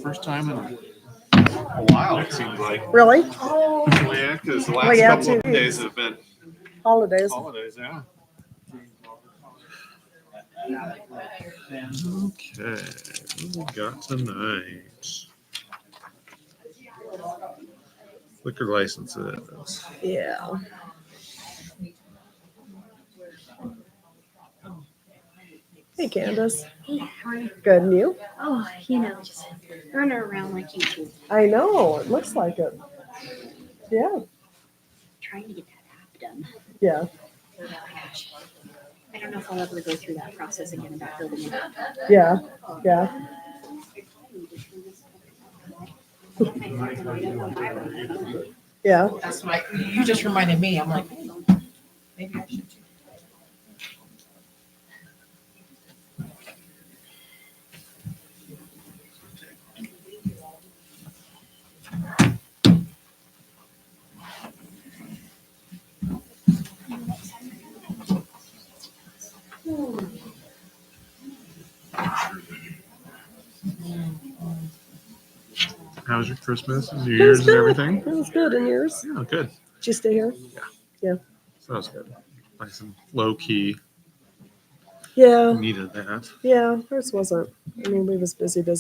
First time in a while, it seems like. Really? Yeah, because the last Well, yeah, couple of 2 days weeks. have been Holidays. holidays, yeah. Okay, what we got tonight? Liquor licenses. Yeah. Hey, Candace. Hey, how are you? Good. And you? Oh, just running around like you do, I know. It looks like it. Yeah. trying to get that app done. Yeah. Oh my gosh. I don't know if I'll ever go through that process again about building an app. Yeah. Yeah. Yeah. That's my, you just reminded me, I'm like, maybe I should. How was your Christmas and New It was Year's and good. everything? It was good. And yours? Yeah, good. Did you stay here? So that was good. Nice and low key. Yeah. Needed that. Yeah. Ours wasn't. I mean, we was busy Yeah.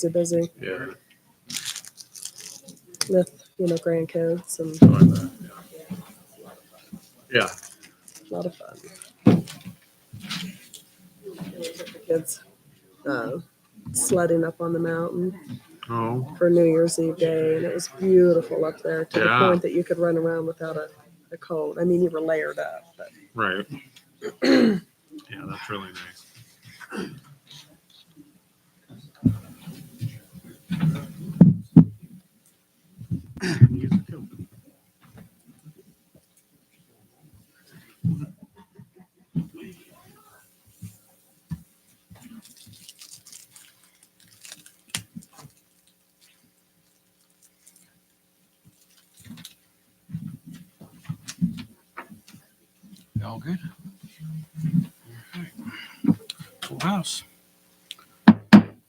with, grandkids and I like that. Yeah. a lot of fun. The kids sledding up on the mountain Oh, for New Year's Eve day, and it was beautiful up there to the Yeah. point that you could run around without a coat. I mean, you were layered up, but right. Yeah, that's really nice. All good? Full house.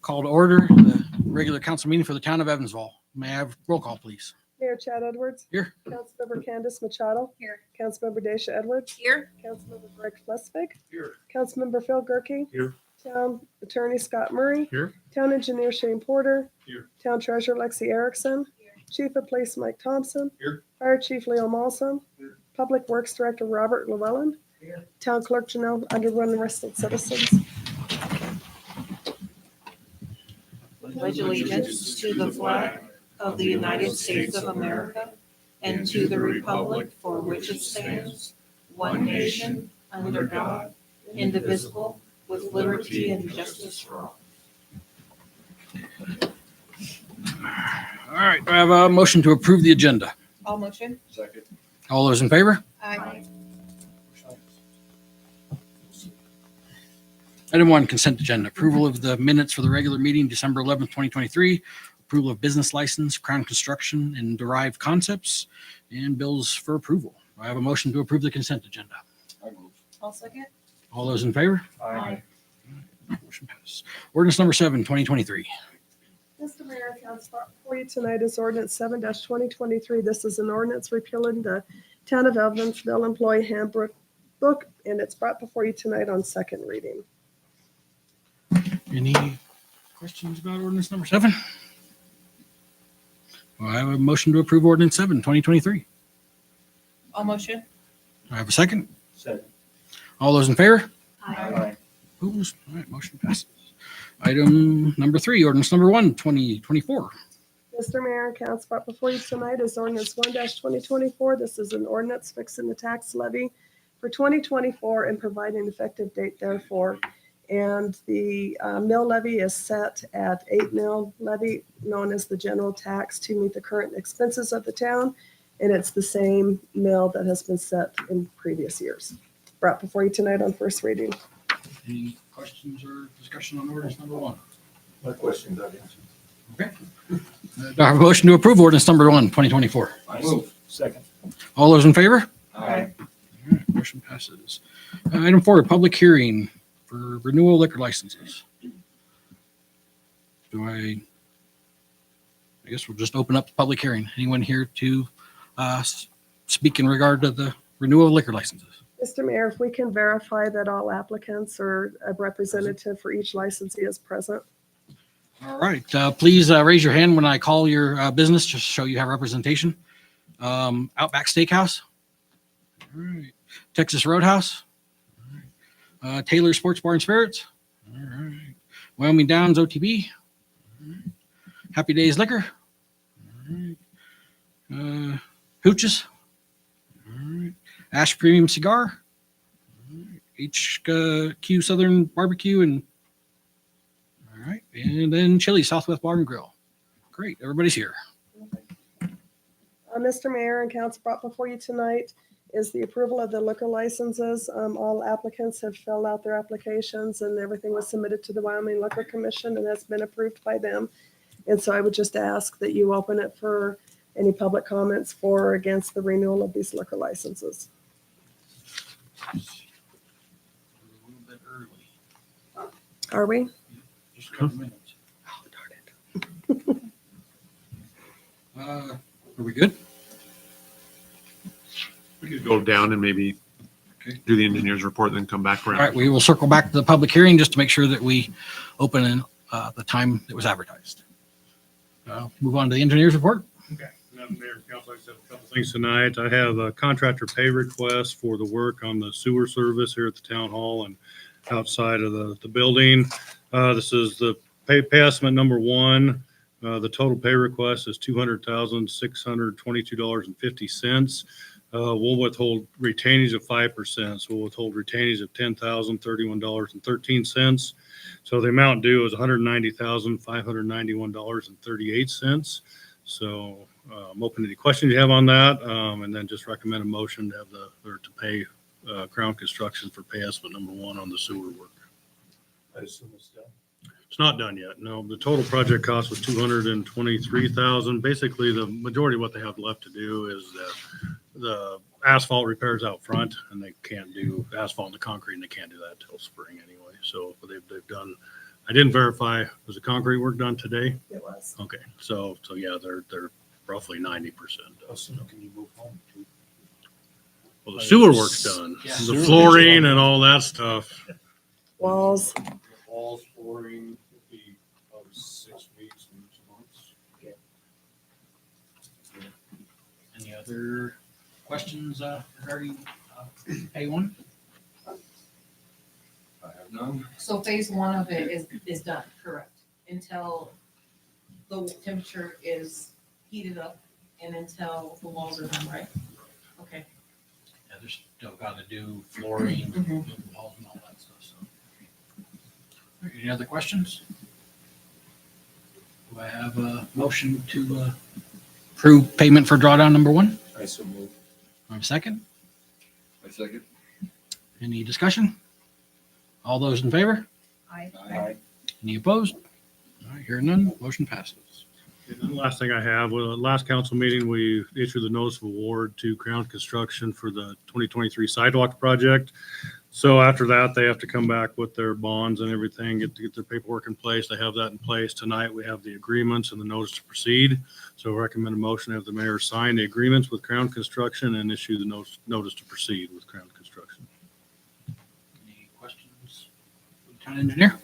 Call to order the regular council meeting for the town of Evansville. May I have roll call, please? Mayor Chad Edwards. Here. Councilmember Candace Machado. Here. Councilmember Dacia Edwards. Here. Councilmember Greg Flesvig. Here. Councilmember Phil Gerke. Here. Town Attorney Scott Murray. Here. Town Engineer Shane Porter. Here. Town Treasurer Lexi Erickson. Chief of Police Mike Thompson. Here. Fire Chief Leo Malson. Here. Public Works Director Robert Llewellyn. Here. Town Clerk Janelle Underwood and arrested citizens. Pledge allegiance to the flag of the United States of America and to the republic for which it stands, one nation, under God, indivisible, with liberty and justice for all. All right, do I have a motion to approve the agenda? All motion? Second. All those in favor? Aye. Item 1, consent agenda. Approval of the minutes for the regular meeting, December 11th, 2023. Approval of business license, Crown Construction and Derived Concepts, and bills for approval. I have a motion to approve the consent agenda. All second? All those in favor? Aye. Motion passes. Ordinance number 7, 2023. Mr. Mayor, council for you tonight is ordinance 7-2023. This is an ordinance repealing the Town of Evansville Employee Handbook book, and it's brought before you tonight on second reading. Any questions about ordinance number 7? Well, I have a motion to approve ordinance 7, 2023. All motion? Do I have a second? Second. All those in favor? Aye. Opposed? All right, motion passes. Item number 3, ordinance number 1, 2024. Mr. Mayor and council brought before you tonight is ordinance 1-2024. This is an ordinance fixing the tax levy for 2024 and providing effective date therefore. And the mill levy is set at 8 mill levy, known as the general tax, to meet the current expenses of the town. And it's the same mill that has been set in previous years. Brought before you tonight on first reading. Any questions or discussion on ordinance number 1? My questions are answered. Okay. Do I have a motion to approve ordinance number 1, 2024? Move. Second. All those in favor? Aye. All right, motion passes. Item 4, public hearing for renewal liquor licenses. Do I I guess we'll just open up the public hearing. Anyone here to speak in regard to the renewal of liquor licenses? Mr. Mayor, if we can verify that all applicants or a representative for each licensee is present. All right, please raise your hand when I call your business, just to show you have representation. Outback Steakhouse. All right. Texas Roadhouse. All right. Taylor Sports Bar and Spirits. All right. Wyoming Downs OTB. All right. Happy Days Liquor. All right. Hooches. All right. Ash Premium Cigar. All right. HQ Southern Barbecue and all right, and then Chili Southwest Bar and Grill. Great, everybody's here. Mr. Mayor and council, brought before you tonight is the approval of the liquor licenses. All applicants have filled out their applications and everything was submitted to the Wyoming Liquor Commission and has been approved by them. And so I would just ask that you open it for any public comments for or against the renewal of these liquor licenses. A little bit early. Are we? Just a couple minutes. Oh, darn it. Are we good? We could go down and maybe Okay. do the engineer's report, then come back All around. right, we will circle back to the public hearing just to make sure that we open in the time that was advertised. Move on to the engineer's report. Okay, Madam Mayor and Council, I just have a couple things tonight. I have a contractor pay request for the work on the sewer service here at the town hall and outside of the building. This is the pay estimate number one. The total pay request is $200,622.50. We'll withhold retainage of 5%. So we'll withhold retainage of $10,031.13. So the amount due is $190,591.38. So I'm open to any questions you have on that. And then just recommend a motion to have to pay Crown Construction for pay estimate number one on the sewer work. I assume it's done. It's not done yet. No, the total project cost was $223,000. Basically, the majority of what they have left to do is the asphalt repairs out front, and they can't do asphalt and the concrete, and they can't do that till spring anyway. So they've done. I didn't verify. Was the concrete work done today? It was. Okay, so yeah, they're roughly 90% How done. soon can you move home to? Well, the sewer work's done. Yeah. The flooring and all that stuff. Walls. Walls, flooring, would be about 6 weeks, maybe 2 months. Any other questions regarding A1? I have none. So phase one of it is done, correct? Until the temperature is heated up and until the walls are done, right? Okay. Yeah, there's still got to do flooring, Mhm. walls and all that stuff, so. Any other questions? Do I have a motion to approve payment for drawdown number one? I so move. Or a second? I second. Any discussion? All those in favor? Aye. Any opposed? All right, hearing none, motion passes. And then the last thing I have, well, last council meeting, we issued the notice of award to Crown Construction for the 2023 sidewalk project. So after that, they have to come back with their bonds and everything, get their paperwork in place. They have that in place. Tonight, we have the agreements and the notice to proceed. So I recommend a motion to have the mayor sign the agreements with Crown Construction and issue the notice to proceed with Crown Construction. Any questions? Town engineer?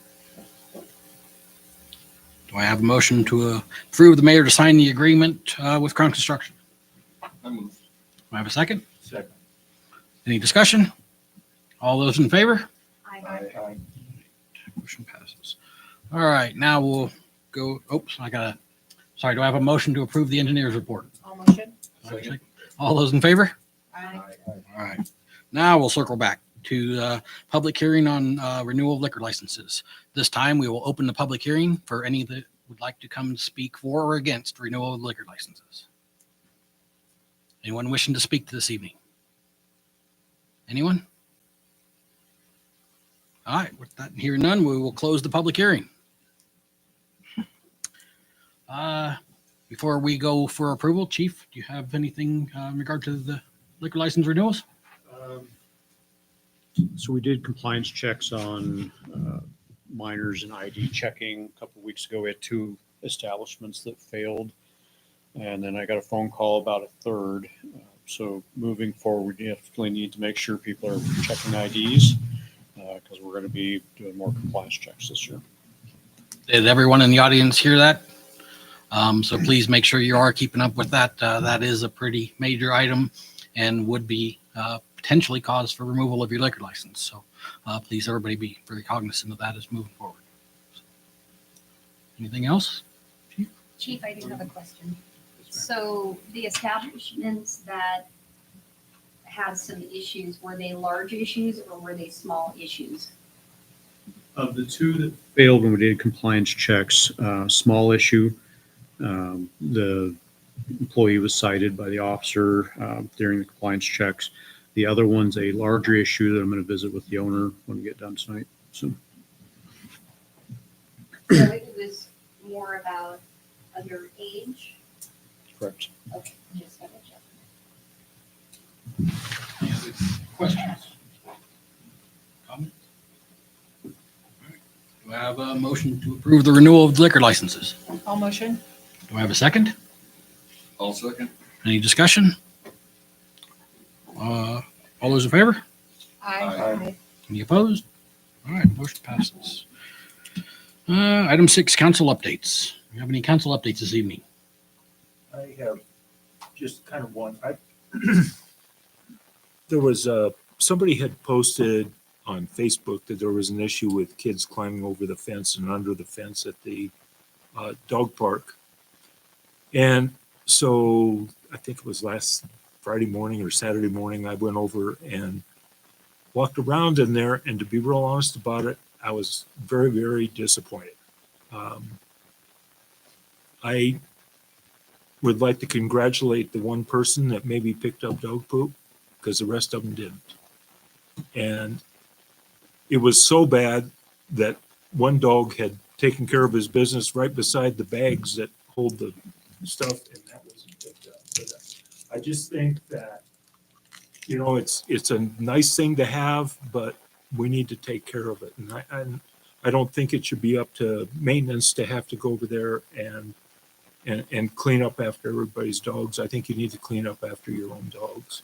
Do I have a motion to approve the mayor to sign the agreement with Crown Construction? I move. Do I have a second? Second. Any discussion? All those in favor? Aye. Motion passes. All right, now we'll go, oops, sorry, do I have a motion to approve the engineer's report? All motion? Second. All those in favor? Aye. All right, now we'll circle back to the public hearing on renewal of liquor licenses. This time, we will open the public hearing for any that would like to come speak for or against renewal of liquor licenses. Anyone wishing to speak to this evening? Anyone? All right, with that hearing none, we will close the public hearing. Before we go for approval, Chief, do you have anything in regard to the liquor license renewals? So we did compliance checks on minors and ID checking. A couple of weeks ago, we had 2 establishments that failed. And then I got a phone call about a third. So moving forward, we definitely need to make sure people are checking IDs because we're going to be doing more compliance checks this year. Did everyone in the audience hear that? So please make sure you are keeping up with that. That is a pretty major item and would be potentially cause for removal of your liquor license. So please, everybody be very cognizant of that as moving forward. Anything else? Chief, I do have a question. So the establishments that had some issues, were they large issues or were they small issues? Of the two that failed when we did compliance checks, small issue. The employee was cited by the officer during the compliance checks. The other one's a larger issue that I'm going to visit with the owner when we get done tonight. So So it was more about underage? correct. Okay, just double check. Any other questions? Comments? All right. Do I have a motion to approve the renewal of liquor licenses? All motion? Do I have a second? I'll second. Any discussion? All those in favor? Aye. Any opposed? All right, motion passes. Item 6, council updates. Do you have any council updates this evening? I have just kind of one. There was somebody had posted on Facebook that there was an issue with kids climbing over the fence and under the fence at the dog park. And so I think it was last Friday morning or Saturday morning, I went over and walked around in there. And to be real honest about it, I was very, very disappointed. I would like to congratulate the one person that maybe picked up dog poop because the rest of them didn't. And it was so bad that one dog had taken care of his business right beside the bags that hold the stuff, and that wasn't picked up. But I just think that, you know, it's a nice thing to have, but we need to take care of it. And I don't think it should be up to maintenance to have to go over there and clean up after everybody's dogs. I think you need to clean up after your own dogs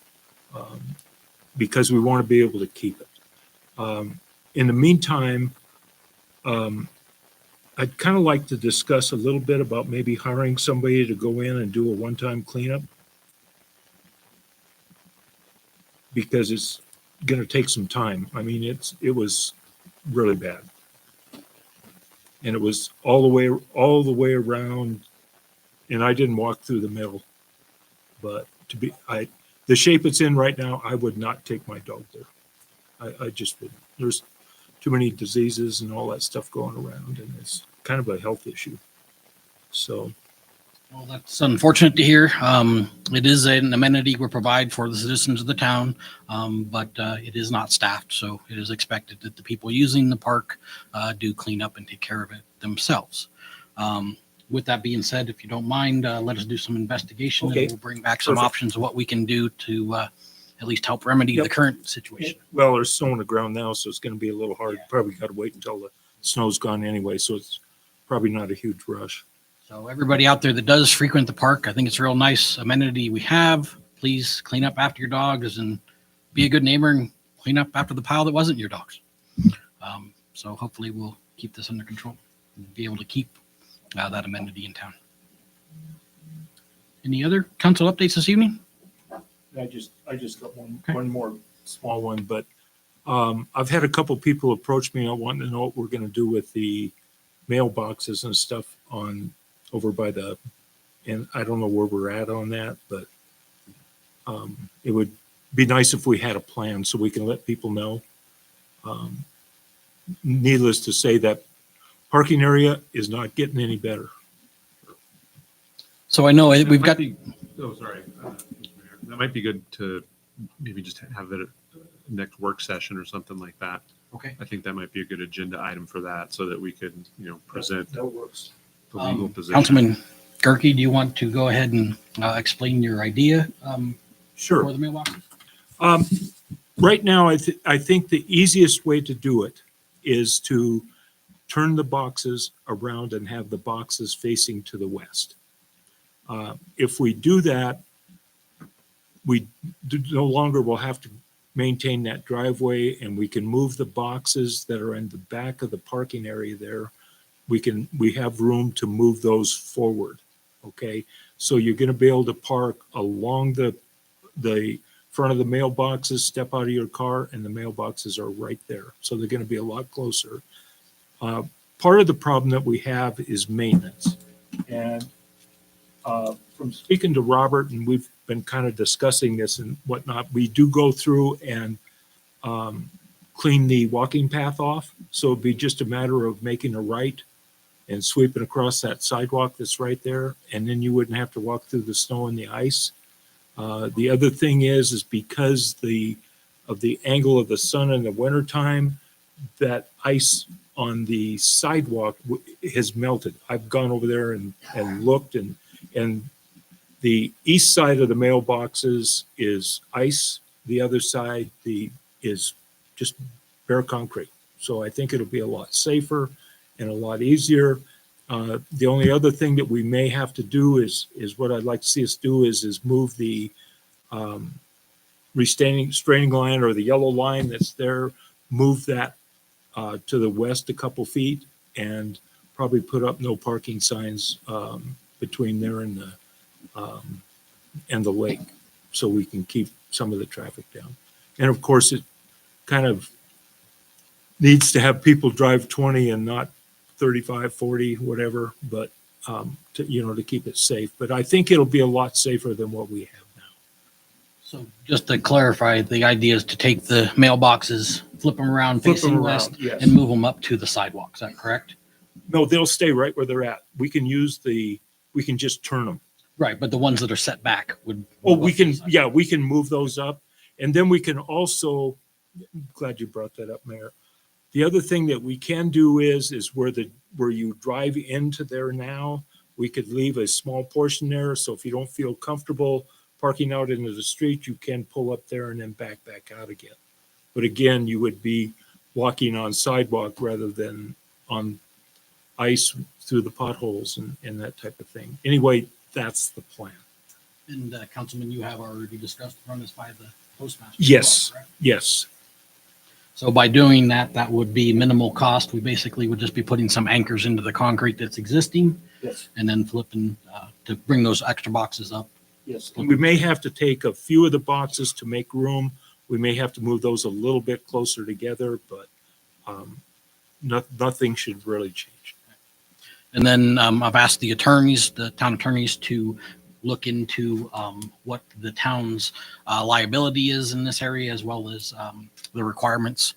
because we want to be able to keep it. In the meantime, I'd kind of like to discuss a little bit about maybe hiring somebody to go in and do a one-time cleanup because it's going to take some time. I mean, it was really bad. And it was all the way around. And I didn't walk through the middle, but the shape it's in right now, I would not take my dog there. I just wouldn't. There's too many diseases and all that stuff going around, and it's kind of a health issue. So, Well, that's unfortunate to hear. It is an amenity we provide for the citizens of the town, but it is not staffed. So it is expected that the people using the park do clean up and take care of it themselves. With that being said, if you don't mind, let us do some investigation Okay. and we'll bring back some Perfect. options of what we can do to at least help remedy Yep. the current situation. well, there's snow on the ground now, so it's going to be a little hard. Yeah. Probably got to wait until the snow's gone anyway, so it's probably not a huge rush. So everybody out there that does frequent the park, I think it's a real nice amenity we have. Please clean up after your dogs and be a good neighbor and clean up after the pile that wasn't your dogs. So hopefully we'll keep this under control and be able to keep that amenity in town. Any other council updates this evening? I just got Okay. one more small one, but I've had a couple people approach me. I want to know what we're going to do with the mailboxes and stuff over by and I don't know where we're at on that, but it would be nice if we had a plan so we can let people know. Needless to say, that parking area is not getting any better. So I know we've got, Oh, sorry. That might be good to maybe just have it at next work session or something like that. okay. I think that might be a good agenda item for that so that we could, present That works. the legal position. Councilman Gerke, do you want to go ahead and explain your idea Sure. for the mailboxes? Right now, I think the easiest way to do it is to turn the boxes around and have the boxes facing to the west. If we do that, we no longer will have to maintain that driveway, and we can move the boxes that are in the back of the parking area there. We have room to move those forward. Okay, so you're going to be able to park along the front of the mailboxes, step out of your car, and the mailboxes are right there. So they're going to be a lot closer. Part of the problem that we have is maintenance. And from speaking to Robert, and we've been kind of discussing this and whatnot, we do go through and clean the walking path off. So it'd be just a matter of making a right and sweeping across that sidewalk that's right there. And then you wouldn't have to walk through the snow and the ice. The other thing is because of the angle of the sun in the wintertime, that ice on the sidewalk has melted. I've gone over there and looked, and the east side of the mailboxes is ice. The other side is just bare concrete. So I think it'll be a lot safer and a lot easier. The only other thing that we may have to do is what I'd like to see us do is move the restraining line or the yellow line that's there, move that to the west a couple feet, and probably put up no parking signs between there and the lake, so we can keep some of the traffic down. And of course, it kind of needs to have people drive 20 and not 35, 40, whatever, but to keep it safe. But I think it'll be a lot safer than what we have now. So just to clarify, the idea is to take the mailboxes, flip them around Flip facing them west, around, yes. and move them up to the sidewalk. Is that correct? No, they'll stay right where they're at. We can just turn them. Right, but the ones that are set back would. Oh, we can move those up. And then we can also, glad you brought that up, Mayor. The other thing that we can do is where you drive into there now, we could leave a small portion there. So if you don't feel comfortable parking out into the street, you can pull up there and then back out again. But again, you would be walking on sidewalk rather than on ice through the potholes and that type of thing. Anyway, that's the plan. And Councilman, you have already discussed run this by the postmaster. Yes. Correct? Yes. So by doing that, that would be minimal cost. We basically would just be putting some anchors into the concrete that's existing Yes. and then flipping to bring those extra boxes up. Yes. And we may have to take a few of the boxes to make room. We may have to move those a little bit closer together, but nothing should really change. And then I've asked the attorneys, the town attorneys, to look into what the town's liability is in this area, as well as the requirements.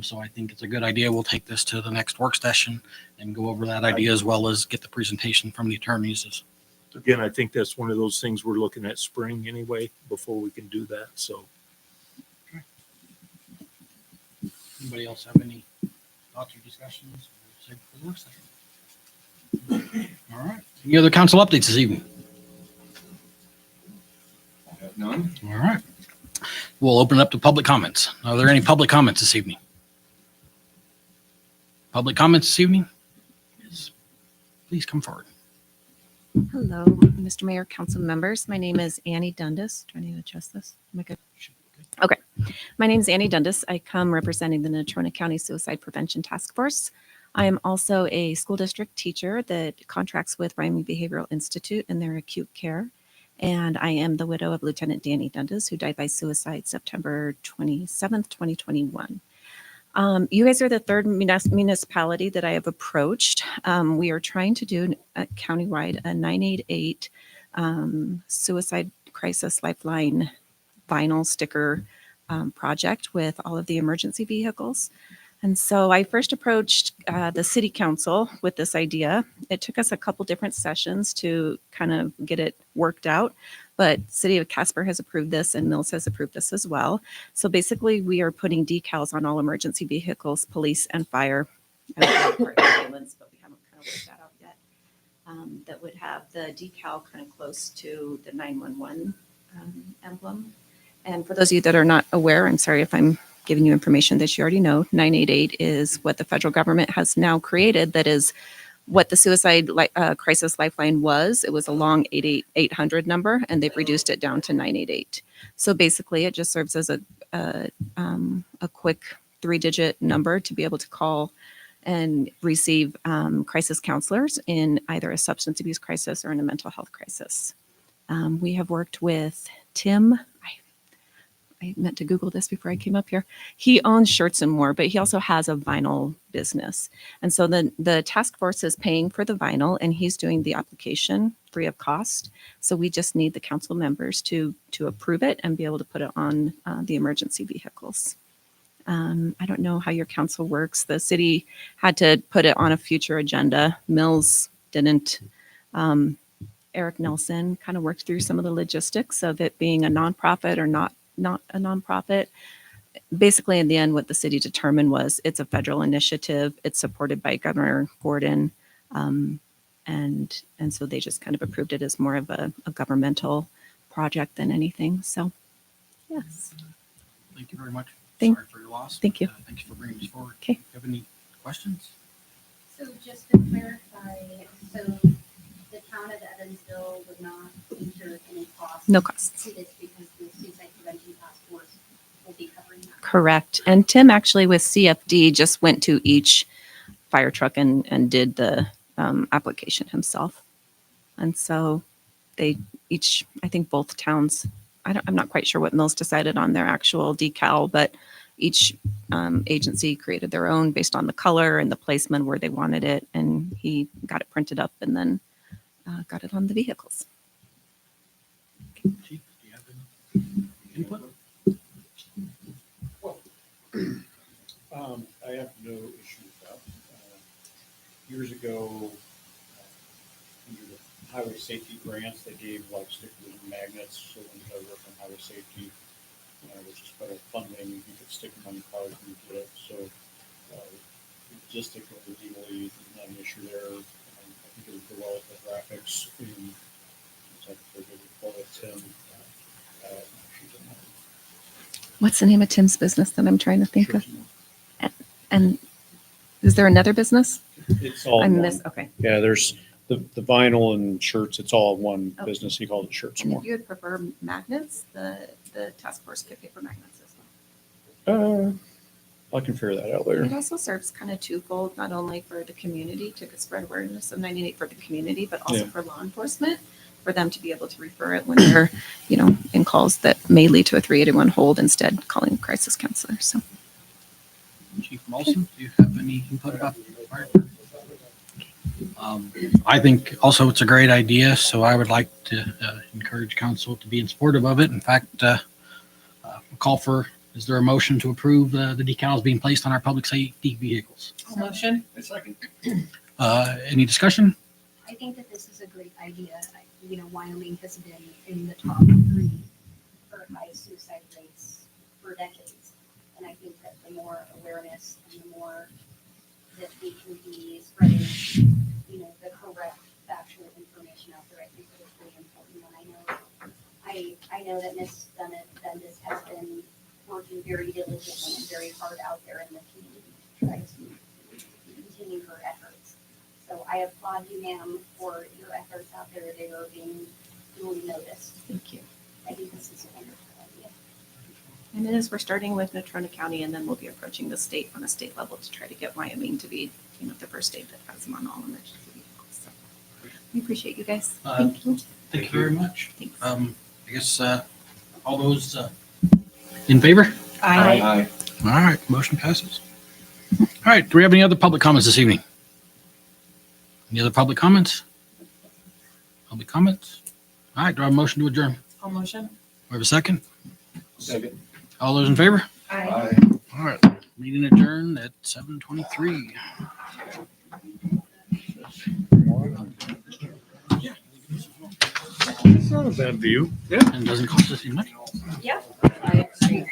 So I think it's a good idea. We'll take this to the next work session and go over that idea, as well as get the presentation from the attorneys. Again, I think that's one of those things we're looking at spring anyway, before we can do that. So Anybody else have any thoughts or discussions? Save it for the work session. All right. Any other council updates this evening? Have none? All right. We'll open it up to public comments. Are there any public comments this evening? Public comments this evening? Yes. Please come forward. Hello, Mr. Mayor, council members. My name is Annie Dundas. Do I need to adjust this? Am I good? Okay. My name is Annie Dundas. I come representing the Natrona County Suicide Prevention Task Force. I am also a school district teacher that contracts with Ryman Behavioral Institute in their acute care. And I am the widow of Lieutenant Danny Dundas, who died by suicide September 27th, 2021. You guys are the third municipality that I have approached. We are trying to do a countywide a 988 suicide crisis lifeline vinyl sticker project with all of the emergency vehicles. And so I first approached the city council with this idea. It took us a couple different sessions to kind of get it worked out, but City of Casper has approved this and Mills has approved this as well. So basically we are putting decals on all emergency vehicles, police and fire, and ambulance, but we haven't kind of worked that out yet. That would have the decal kind of close to the 911 emblem. And for those of you that are not aware, I'm sorry if I'm giving you information that you already know, 988 is what the federal government has now created that is what the crisis lifeline was. It was a long 800 number, and they've reduced it down to 988. So basically, it just serves as a quick 3-digit number to be able to call and receive crisis counselors in either a substance abuse crisis or in a mental health crisis. We have worked with Tim. I meant to Google this before I came up here. He owns Shirts and More, but he also has a vinyl business. And so the task force is paying for the vinyl, and he's doing the application free of cost. So we just need the council members to approve it and be able to put it on the emergency vehicles. I don't know how your council works. The city had to put it on a future agenda. Mills didn't. Eric Nelson kind of worked through some of the logistics of it being a nonprofit or not a nonprofit. Basically, in the end, what the city determined was it's a federal initiative. It's supported by Governor Gordon. And so they just kind of approved it as more of a governmental project than anything. So, yes. Thank you very much. Thank- Sorry for your loss. thank you. Thanks for bringing this forward. Okay. Do you have any questions? So just to clarify, so the town of Evansville would not incur any cost No cost. to this because the Suicide Prevention Task Force will be covering that? Correct. And Tim actually with CFD just went to each fire truck and did the application himself. And so they each, I think both towns, I'm not quite sure what Mills decided on their actual decal, but each agency created their own based on the color and the placement where they wanted it. And he got it printed up and then got it on the vehicles. Chief, do you have any input? I have no issue with that. Years ago, under the highway safety grants, they gave like stickers and magnets, so when you go work on highway safety, which is federal funding, you could stick them on your cars when you get it. So logistically, legally, not an issue there. I think it would go well with the graphics in, I forget what we call it, Tim. What's the name of Tim's business that I'm trying to think of? And is there another business? It's all I one. miss. Okay. Yeah, there's the vinyl and shirts. It's all one Okay. business. He called it Shirts And More. if you would prefer magnets, the task force could pay for magnets as well. I can figure that out It later. also serves kind of twofold, not only for the community to spread awareness of 988 for the community, but also Yeah. for law enforcement, for them to be able to refer it when they're, in calls that may lead to a 381 hold instead calling a crisis counselor. So Chief Molson, do you have any input about the fire? I think also it's a great idea, so I would like to encourage council to be in supportive of it. In fact, is there a motion to approve the decals being placed on our public safety vehicles? Motion? Any discussion? I think that this is a great idea. Wyoming has been in the top 3 for high suicide rates for decades. And I think that the more awareness and the more that we can be spreading, the correct factual information out there, I think that it's really important. And I know that Ms. Dundas has been working very diligently and very hard out there in the community to try to continue her efforts. So I applaud you, ma'am, for your efforts out there. They are being duly noticed. thank you. I think this is a wonderful idea. And it is, we're starting with Natrona County and then we'll be approaching the state on a state level to try to get Wyoming to be, the first state that has them on all emergency vehicles. So we appreciate you guys. Thank you. Thank you very much. Thanks. I guess all those in favor? Aye. All right, motion passes. All right, do we have any other public comments this evening? Any other public comments? Public comments? All right, do I have a motion to adjourn? All motion? We have a second? Second. All those in favor? Aye. All right, meeting adjourned at 7:23. It's not a bad view. And doesn't cost us any money. I agree.